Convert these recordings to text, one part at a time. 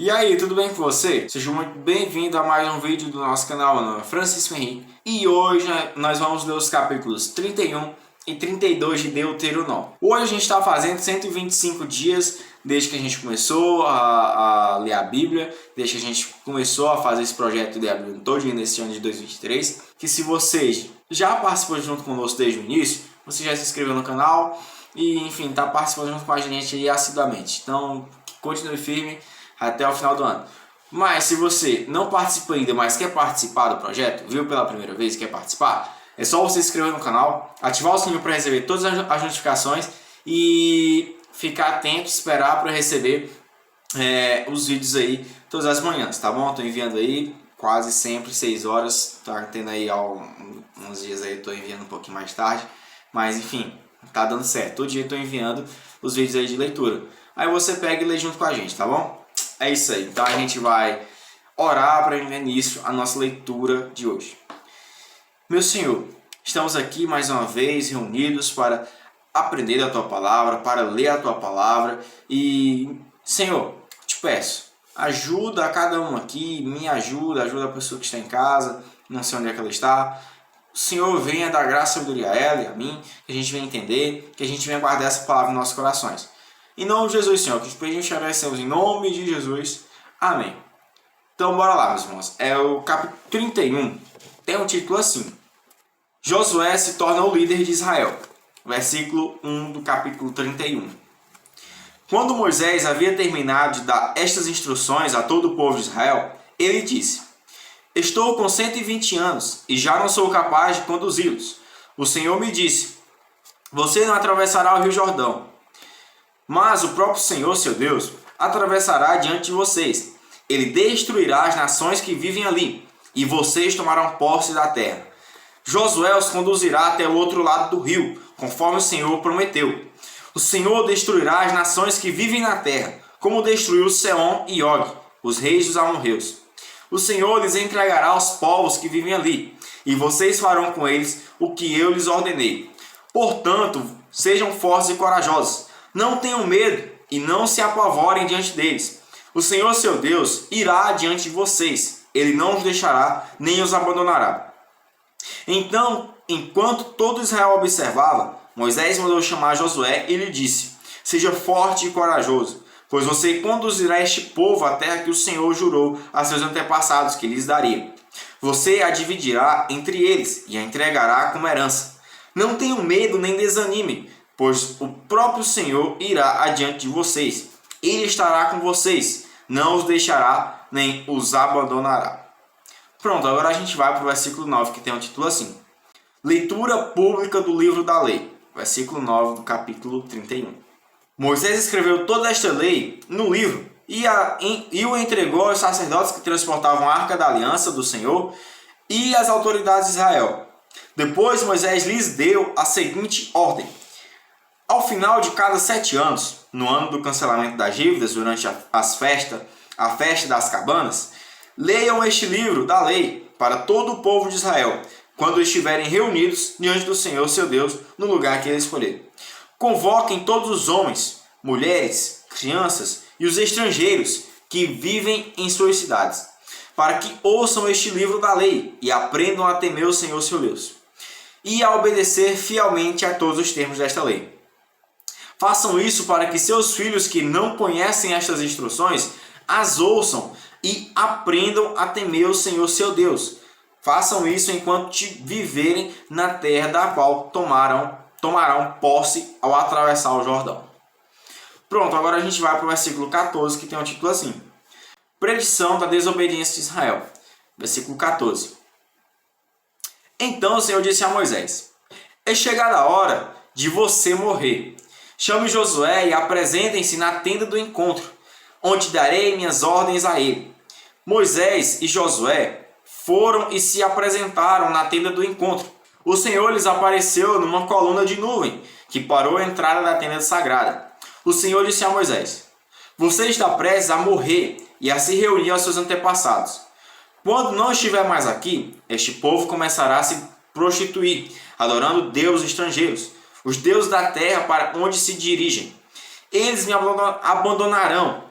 E aí, tudo bem com você? Seja muito bem-vindo a mais um vídeo do nosso canal. Meu nome é Francisco Henrique e hoje nós vamos ler os capítulos 31 e 32 de Deuteronômio. Hoje a gente está fazendo 125 dias desde que a gente começou a ler a Bíblia, desde que a gente começou a fazer esse projeto de ler a Bíblia todo nesse ano de 2023. Que se você já participou junto conosco desde o início, você já se inscreveu no canal e, enfim, está participando junto com a gente aí assiduamente. Então, continue firme até o final do ano. Mas se você não participa ainda, mas quer participar do projeto, viu pela primeira vez e quer participar, é só você se inscrever no canal, ativar o sininho para receber todas as notificações e ficar atento, esperar para receber os vídeos aí todas as manhãs, tá bom? Estou enviando aí quase sempre 6 horas, tá tendo aí uns dias aí, estou enviando um pouquinho mais tarde, mas enfim, tá dando certo. Todo dia estou enviando os vídeos aí de leitura. Aí você pega e lê junto com a gente, tá bom? É isso aí, então a gente vai orar para dar início à nossa leitura de hoje. Meu Senhor, estamos aqui mais uma vez reunidos para aprender a Tua Palavra, para ler a Tua Palavra e, Senhor, te peço, ajuda a cada um aqui, me ajuda a pessoa que está em casa, não sei onde é que ela está. O Senhor venha dar graça e sabedoria a ela e a mim, que a gente venha entender, que a gente venha guardar essa palavra nos nossos corações. Em nome de Jesus, Senhor, que a gente agradecemos em nome de Jesus. Amém. Então, bora lá, meus irmãos. É o capítulo 31. Tem um título assim: Josué se torna o líder de Israel. Versículo 1 do capítulo 31. Quando Moisés havia terminado de dar estas instruções a todo o povo de Israel, ele disse: Estou com 120 anos e já não sou capaz de conduzi-los. O Senhor me disse: Você não atravessará o rio Jordão, mas o próprio Senhor, seu Deus, atravessará diante de vocês. Ele destruirá as nações que vivem ali, e vocês tomarão posse da terra. Josué os conduzirá até o outro lado do rio, conforme o Senhor prometeu. O Senhor destruirá as nações que vivem na terra, como destruiu Seom e Og, os reis dos amorreus. O Senhor lhes entregará aos povos que vivem ali, e vocês farão com eles o que eu lhes ordenei. Portanto, sejam fortes e corajosos. Não tenham medo e não se apavorem diante deles. O Senhor, seu Deus, irá adiante de vocês. Ele não os deixará, nem os abandonará. Então, enquanto todo Israel observava, Moisés mandou chamar Josué e lhe disse: Seja forte e corajoso, pois você conduzirá este povo à terra que o Senhor jurou a seus antepassados que lhes daria. Você a dividirá entre eles e a entregará como herança. Não tenham medo nem desanime, pois o próprio Senhor irá adiante de vocês. Ele estará com vocês, não os deixará, nem os abandonará. Pronto, agora a gente vai para o versículo 9, que tem um título assim: Leitura pública do livro da lei. Versículo 9 do capítulo 31. Moisés escreveu toda esta lei no livro e o entregou aos sacerdotes que transportavam a arca da aliança do Senhor e às autoridades de Israel. Depois Moisés lhes deu a seguinte ordem: Ao final de cada 7 anos, no ano do cancelamento das dívidas, durante a festa das cabanas, leiam este livro da lei para todo o povo de Israel, quando estiverem reunidos diante do Senhor, seu Deus, no lugar que ele escolher. Convoquem todos os homens, mulheres, crianças e os estrangeiros que vivem em suas cidades, para que ouçam este livro da lei e aprendam a temer o Senhor, seu Deus, e a obedecer fielmente a todos os termos desta lei. Façam isso para que seus filhos que não conhecem estas instruções as ouçam e aprendam a temer o Senhor seu Deus. Façam isso enquanto viverem na terra da qual tomarão posse ao atravessar o Jordão. Pronto, agora a gente vai para o versículo 14, que tem um título assim: Predição da desobediência de Israel. Versículo 14. Então o Senhor disse a Moisés: É chegada a hora de você morrer. Chame Josué e apresentem-se na tenda do encontro, onde darei minhas ordens a ele. Moisés e Josué foram e se apresentaram na tenda do encontro. O Senhor lhes apareceu numa coluna de nuvem, que parou a entrada da tenda sagrada. O Senhor disse a Moisés: Você está prestes a morrer e a se reunir aos seus antepassados. Quando não estiver mais aqui, este povo começará a se prostituir, adorando deuses estrangeiros, os deuses da terra para onde se dirigem. Eles me abandonarão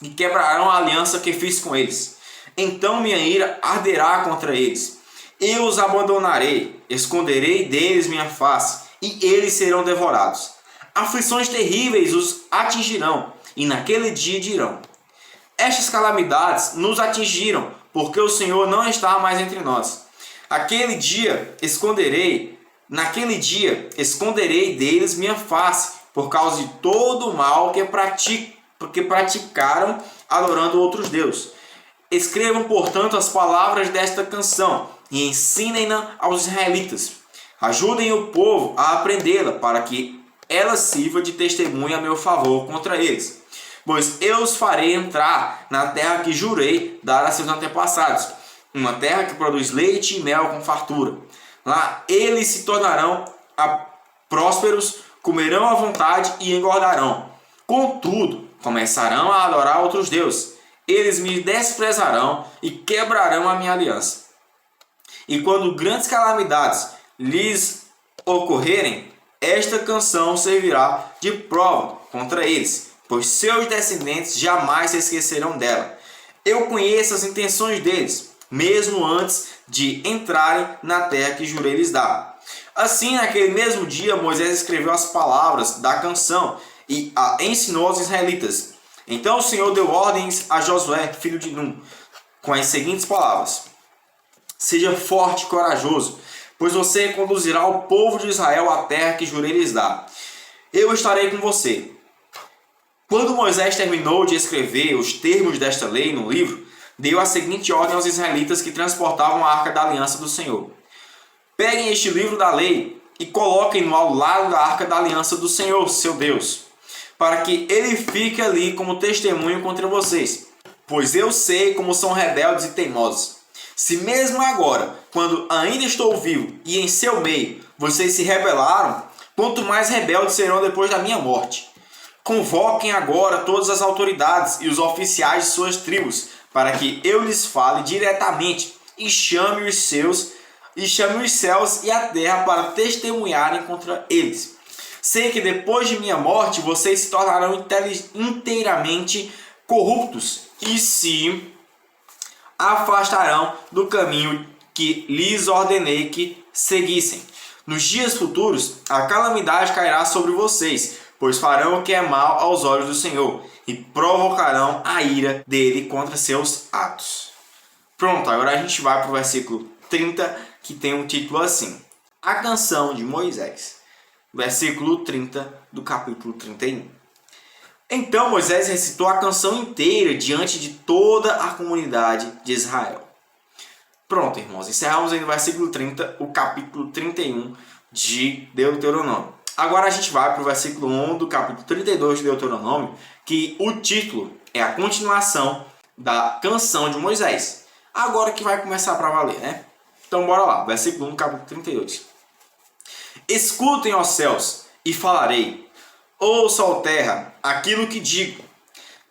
e quebrarão a aliança que fiz com eles. Então minha ira arderá contra eles. Eu os abandonarei, esconderei deles minha face, e eles serão devorados. Aflições terríveis os atingirão, e naquele dia dirão: estas calamidades nos atingiram, porque o Senhor não está mais entre nós. Naquele dia esconderei deles minha face, por causa de todo o mal que praticaram adorando outros deuses. Escrevam, portanto, as palavras desta canção e ensinem-na aos israelitas. Ajudem o povo a aprendê-la, para que ela sirva de testemunha a meu favor contra eles. Pois eu os farei entrar na terra que jurei dar a seus antepassados, uma terra que produz leite e mel com fartura. Lá eles se tornarão prósperos, comerão à vontade e engordarão. Contudo, começarão a adorar outros deuses. Eles me desprezarão e quebrarão a minha aliança. E quando grandes calamidades lhes ocorrerem, esta canção servirá de prova contra eles, pois seus descendentes jamais se esquecerão dela. Eu conheço as intenções deles, mesmo antes de entrarem na terra que jurei lhes dar. Assim, naquele mesmo dia, Moisés escreveu as palavras da canção e a ensinou aos israelitas. Então o Senhor deu ordens a Josué, filho de Num, com as seguintes palavras: seja forte e corajoso, pois você conduzirá o povo de Israel à terra que jurei lhes dar. Eu estarei com você. Quando Moisés terminou de escrever os termos desta lei no livro, deu a seguinte ordem aos israelitas que transportavam a arca da aliança do Senhor: peguem este livro da lei e coloquem-no ao lado da arca da aliança do Senhor, seu Deus, para que ele fique ali como testemunho contra vocês, pois eu sei como são rebeldes e teimosos. Se mesmo agora, quando ainda estou vivo e em seu meio, vocês se rebelaram, quanto mais rebeldes serão depois da minha morte. Convoquem agora todas as autoridades e os oficiais de suas tribos, para que eu lhes fale diretamente e chame os céus e a terra para testemunharem contra eles. Sei que depois de minha morte vocês se tornarão inteiramente corruptos e se afastarão do caminho que lhes ordenei que seguissem. Nos dias futuros, a calamidade cairá sobre vocês, pois farão o que é mal aos olhos do Senhor e provocarão a ira dele contra seus atos. Pronto, agora a gente vai para o versículo 30, que tem um título assim: A Canção de Moisés. Versículo 30 do capítulo 31. Então Moisés recitou a canção inteira diante de toda a comunidade de Israel. Pronto, irmãos, encerramos aí no versículo 30 o capítulo 31 de Deuteronômio. Agora a gente vai para o versículo 1 do capítulo 32 de Deuteronômio, que o título é a continuação da canção de Moisés. Agora que vai começar para valer, né? Então bora lá, versículo 1 do capítulo 32. Escutem, ó céus, e falarei. Ouça, ó terra, aquilo que digo.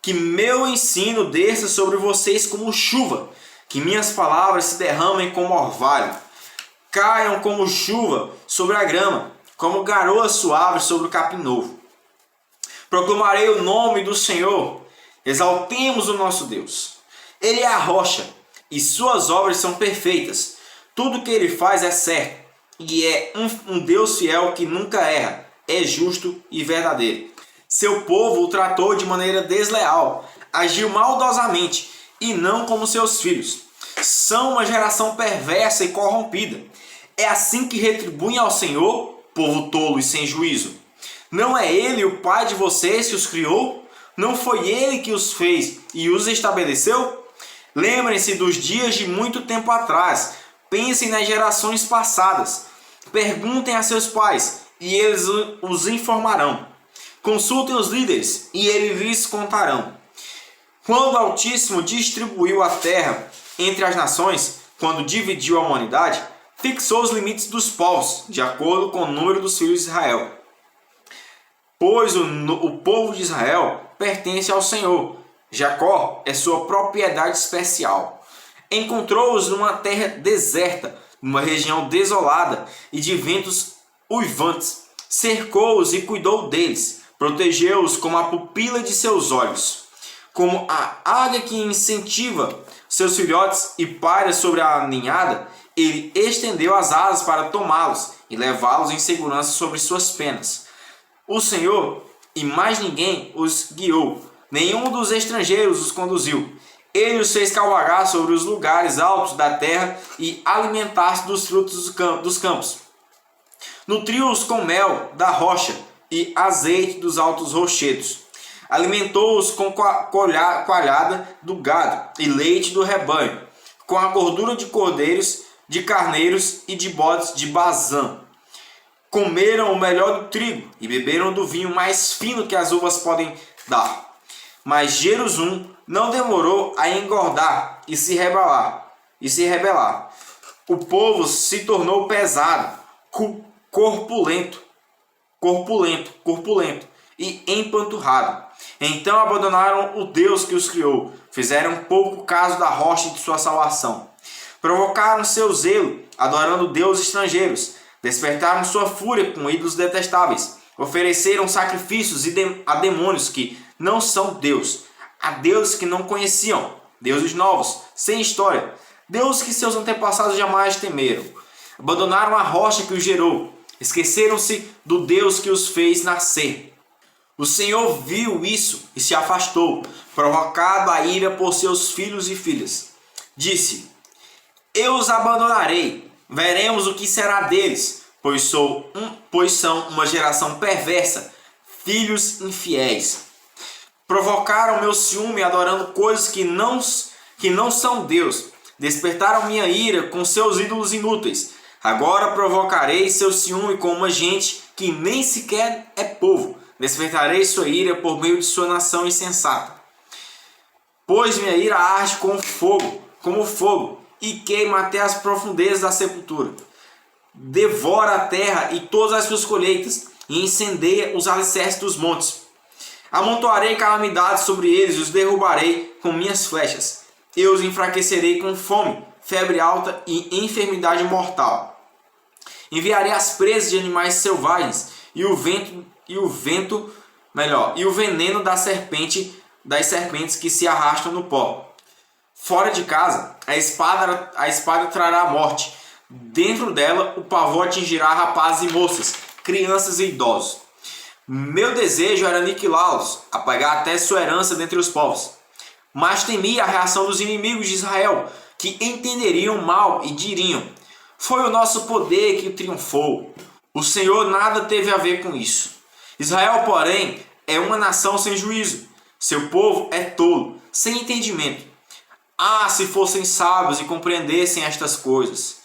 Que meu ensino desça sobre vocês como chuva, que minhas palavras se derramem como orvalho, caiam como chuva sobre a grama, como garoa suave sobre o capim novo. Proclamarei o nome do Senhor, exaltemos o nosso Deus. Ele é a rocha, e suas obras são perfeitas. Tudo que ele faz é certo, e é um Deus fiel que nunca erra, é justo e verdadeiro. Seu povo o tratou de maneira desleal, agiu maldosamente, e não como seus filhos. São uma geração perversa e corrompida. É assim que retribuem ao Senhor, povo tolo e sem juízo. Não é Ele o Pai de vocês que os criou? Não foi Ele que os fez e os estabeleceu? Lembrem-se dos dias de muito tempo atrás. Pensem nas gerações passadas. Perguntem a seus pais e eles os informarão. Consultem os líderes e eles lhes contarão. Quando o Altíssimo distribuiu a terra entre as nações, quando dividiu a humanidade, fixou os limites dos povos, de acordo com o número dos filhos de Israel. Pois o povo de Israel pertence ao Senhor. Jacó é sua propriedade especial. Encontrou-os numa terra deserta, numa região desolada e de ventos uivantes. Cercou-os e cuidou deles. Protegeu-os como a pupila de seus olhos. Como a águia que incentiva seus filhotes e paira sobre a ninhada, ele estendeu as asas para tomá-los e levá-los em segurança sobre suas penas. O Senhor e mais ninguém os guiou, nenhum dos estrangeiros os conduziu. Ele os fez cavalgar sobre os lugares altos da terra e alimentar-se dos frutos dos campos. Nutriu-os com mel da rocha e azeite dos altos rochedos. Alimentou-os com coalhada do gado e leite do rebanho, com a gordura de cordeiros, de carneiros e de bodes de Bazã. Comeram o melhor do trigo e beberam do vinho mais fino que as uvas podem dar. Mas Jerusalém não demorou a engordar e se rebelar. O povo se tornou pesado, corpulento e empanturrado. Então abandonaram o Deus que os criou, fizeram pouco caso da rocha de sua salvação. Provocaram seu zelo, adorando deuses estrangeiros. Despertaram sua fúria com ídolos detestáveis. Ofereceram sacrifícios a demônios que não são Deus, a deuses que não conheciam, deuses novos, sem história, deuses que seus antepassados jamais temeram. Abandonaram a rocha que os gerou. Esqueceram-se do Deus que os fez nascer. O Senhor viu isso e se afastou, provocado a ira por seus filhos e filhas. Disse: Eu os abandonarei, veremos o que será deles, pois são uma geração perversa, filhos infiéis. Provocaram meu ciúme adorando coisas que não são Deus. Despertaram minha ira com seus ídolos inúteis. Agora provocarei seu ciúme com uma gente que nem sequer é povo. Despertarei sua ira por meio de sua nação insensata. Pois minha ira arde como fogo, e queima até as profundezas da sepultura. Devora a terra e todas as suas colheitas, e incendeia os alicerces dos montes. Amontoarei calamidades sobre eles e os derrubarei com minhas flechas. Eu os enfraquecerei com fome, febre alta e enfermidade mortal. Enviarei as presas de animais selvagens e o veneno das serpentes que se arrastam no pó. Fora de casa, a espada trará a morte. Dentro dela, o pavor atingirá rapazes e moças, crianças e idosos. Meu desejo era aniquilá-los, apagar até sua herança dentre os povos. Mas temia a reação dos inimigos de Israel, que entenderiam mal e diriam: Foi o nosso poder que triunfou. O Senhor nada teve a ver com isso. Israel, porém, é uma nação sem juízo. Seu povo é tolo, sem entendimento. Ah, se fossem sábios e compreendessem estas coisas.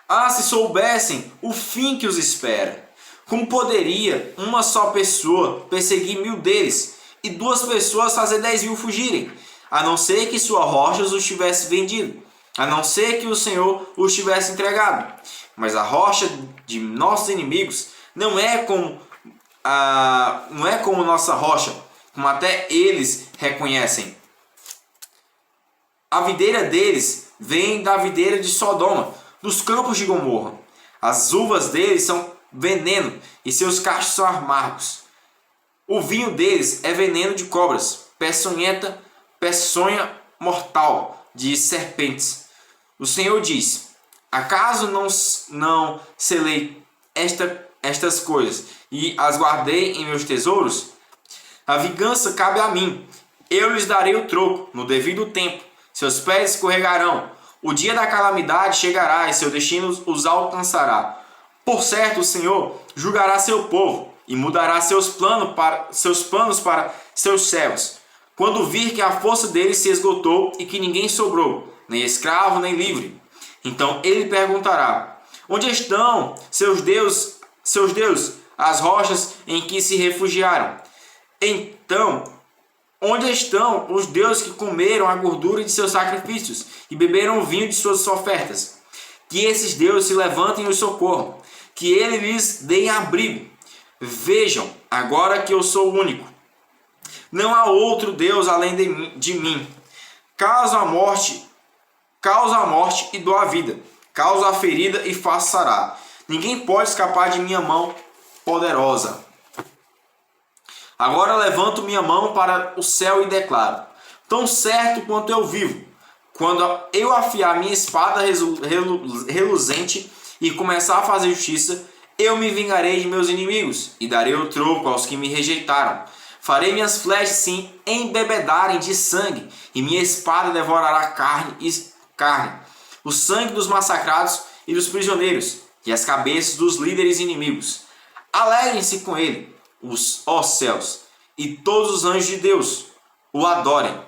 Ah, se soubessem o fim que os espera. Como poderia uma só pessoa perseguir 1000 deles e 2 pessoas fazer 10.000 fugirem? A não ser que sua rocha os tivesse vendido. A não ser que o Senhor os tivesse entregado. Mas a rocha de nossos inimigos não é como nossa rocha, como até eles reconhecem. A videira deles vem da videira de Sodoma, dos campos de Gomorra. As uvas deles são veneno e seus cachos são amargos. O vinho deles é veneno de cobras, peçonha mortal de serpentes. O Senhor diz: Acaso não selei estas coisas e as guardei em meus tesouros? A vingança cabe a mim. Eu lhes darei o troco no devido tempo. Seus pés escorregarão. O dia da calamidade chegará e seu destino os alcançará. Por certo, o Senhor julgará seu povo e mudará seus planos para seus céus. Quando vir que a força deles se esgotou e que ninguém sobrou, nem escravo nem livre, então ele perguntará: Onde estão seus deuses, as rochas em que se refugiaram? Então, onde estão os deuses que comeram a gordura de seus sacrifícios e beberam o vinho de suas ofertas? Que esses deuses se levantem e os socorram, que ele lhes dê abrigo. Vejam, agora que eu sou o único. Não há outro Deus além de mim. Causa a morte e dou a vida. Causa a ferida e faço sarar. Ninguém pode escapar de minha mão poderosa. Agora levanto minha mão para o céu e declaro: tão certo quanto eu vivo, quando eu afiar minha espada reluzente e começar a fazer justiça, eu me vingarei de meus inimigos e darei o troco aos que me rejeitaram. Farei minhas flechas se embebedarem de sangue, e minha espada devorará carne, o sangue dos massacrados e dos prisioneiros, e as cabeças dos líderes inimigos. Alegrem-se com ele, ó céus, e todos os anjos de Deus o adorem.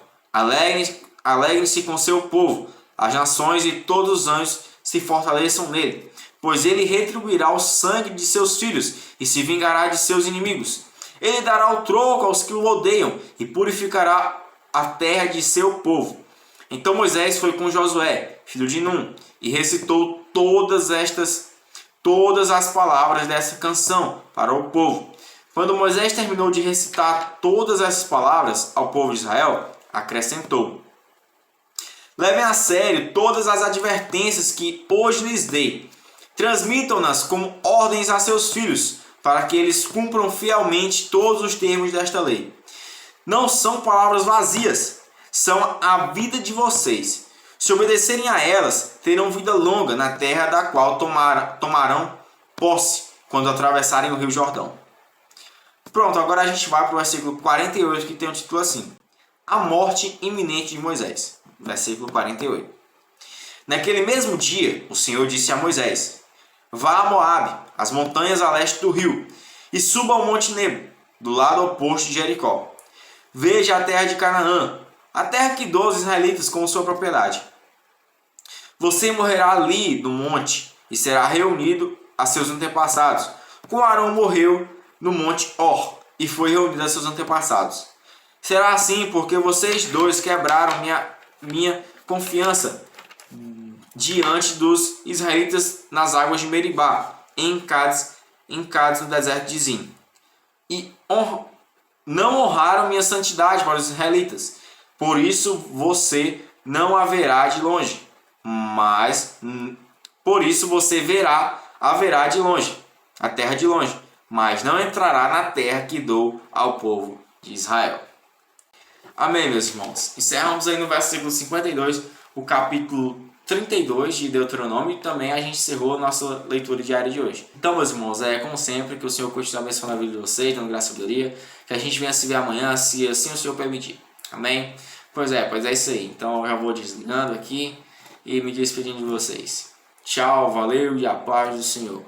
Alegrem-se com seu povo, as nações e todos os anjos se fortaleçam nele, pois ele retribuirá o sangue de seus filhos e se vingará de seus inimigos. Ele dará o troco aos que o odeiam e purificará a terra de seu povo. Então Moisés foi com Josué, filho de Num, e recitou todas as palavras dessa canção para o povo. Quando Moisés terminou de recitar todas essas palavras ao povo de Israel, acrescentou: levem a sério todas as advertências que hoje lhes dei. Transmitam-nas como ordens a seus filhos, para que eles cumpram fielmente todos os termos desta lei. Não são palavras vazias, são a vida de vocês. Se obedecerem a elas, terão vida longa na terra da qual tomarão posse quando atravessarem o rio Jordão. Pronto, agora a gente vai para o versículo 48, que tem o título assim: a morte iminente de Moisés. Versículo 48. Naquele mesmo dia, o Senhor disse a Moisés: vá a Moabe, as montanhas a leste do rio, e suba ao Monte Nebo, do lado oposto de Jericó. Veja a terra de Canaã, a terra que dou aos israelitas como sua propriedade. Você morrerá ali no monte e será reunido a seus antepassados, como Arão morreu no monte Hor e foi reunido a seus antepassados. Será assim porque vocês dois quebraram minha confiança diante dos israelitas nas águas de Meribá, em Cádiz no deserto de Zim. E não honraram minha santidade para os israelitas. Por isso você não a verá de longe, mas por isso você haverá de longe, a terra de longe, mas não entrará na terra que dou ao povo de Israel. Amém, meus irmãos. Encerramos aí no versículo 52, o capítulo 32 de Deuteronômio, e também a gente encerrou a nossa leitura diária de hoje. Então, meus irmãos, como sempre, que o Senhor continue abençoando a vida de vocês, dando graça e sabedoria, que a gente venha se ver amanhã, se assim o Senhor permitir. Amém? Pois é isso aí. Então eu já vou desligando aqui e me despedindo de vocês. Tchau, valeu e a paz do Senhor.